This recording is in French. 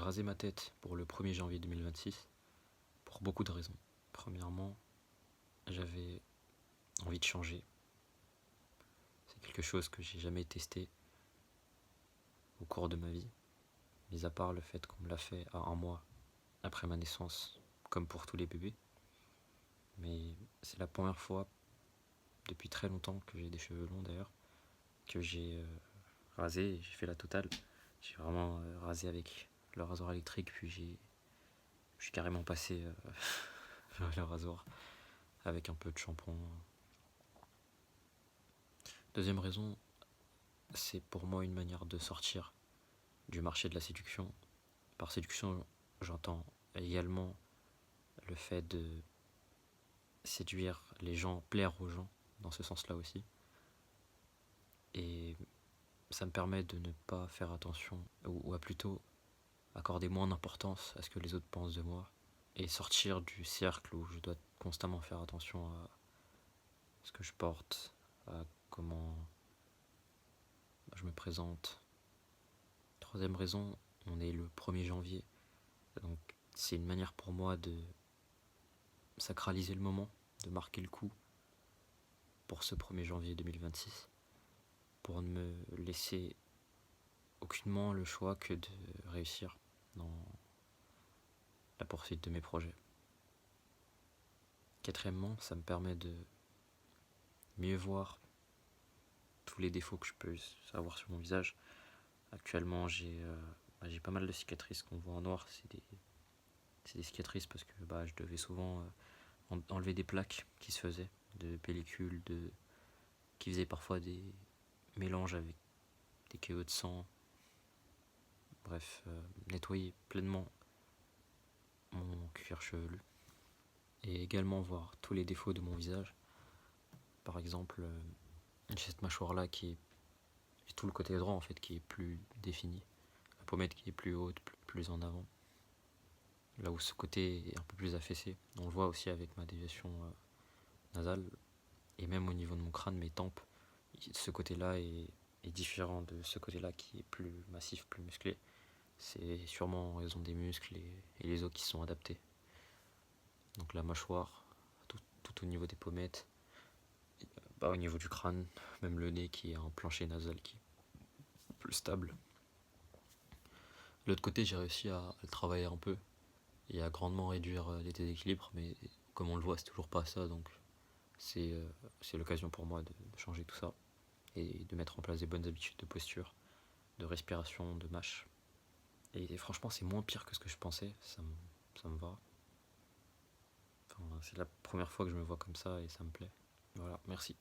rasé ma tête pour le 1er janvier 2026 pour beaucoup de raisons. Premièrement, j'avais envie de changer. C'est quelque chose que j'ai jamais testé au cours de ma vie, mis à part le fait qu'on me l'a fait à 1 mois après ma naissance, comme pour tous les bébés. Mais c'est la première fois depuis très longtemps que j'ai des cheveux longs d'ailleurs, que j'ai rasé, j'ai fait la totale. J'ai vraiment rasé avec le rasoir électrique, puis je suis carrément passé vers le rasoir avec un peu de shampoing. Deuxième raison, c'est pour moi une manière de sortir du marché de la séduction. Par séduction, j'entends également le fait de séduire les gens, plaire aux gens, dans ce sens-là aussi. Et ça me permet de ne pas faire attention, ou à plutôt accorder moins d'importance à ce que les autres pensent de moi, et sortir du cercle où je dois constamment faire attention à ce que je porte, à comment je me présente. Troisième raison, on est le 1er janvier, donc c'est une manière pour moi de sacraliser le moment, de marquer le coup pour ce 1er janvier 2026, pour ne me laisser aucunement le choix que de réussir dans la poursuite de mes projets. Quatrièmement, ça me permet de mieux voir tous les défauts que je peux avoir sur mon visage. Actuellement, j'ai pas mal de cicatrices qu'on voit en noir. C'est des cicatrices parce que je devais souvent enlever des plaques qui se faisaient, de pellicules, qui faisaient parfois des mélanges avec des caillots de sang. Bref, nettoyer pleinement mon cuir chevelu. Et également voir tous les défauts de mon visage. Par exemple, j'ai cette mâchoire-là qui est tout le côté droit en fait qui est plus défini, la pommette qui est plus haute, plus en avant, là où ce côté est un peu plus affaissé. On le voit aussi avec ma déviation nasale, et même au niveau de mon crâne, mes tempes, ce côté-là est différent de ce côté-là qui est plus massif, plus musclé. C'est sûrement en raison des muscles et les os qui sont adaptés. Donc la mâchoire, tout au niveau des pommettes, au niveau du crâne, même le nez qui est un plancher nasal qui est plus stable. De l'autre côté, j'ai réussi à le travailler un peu et à grandement réduire les déséquilibres, mais comme on le voit, c'est toujours pas ça, donc c'est l'occasion pour moi de changer tout ça et de mettre en place des bonnes habitudes de posture, de respiration, de mâche. Et franchement, c'est moins pire que ce que je pensais, ça me va. Enfin, c'est la première fois que je me vois comme ça et ça me plaît. Voilà, merci.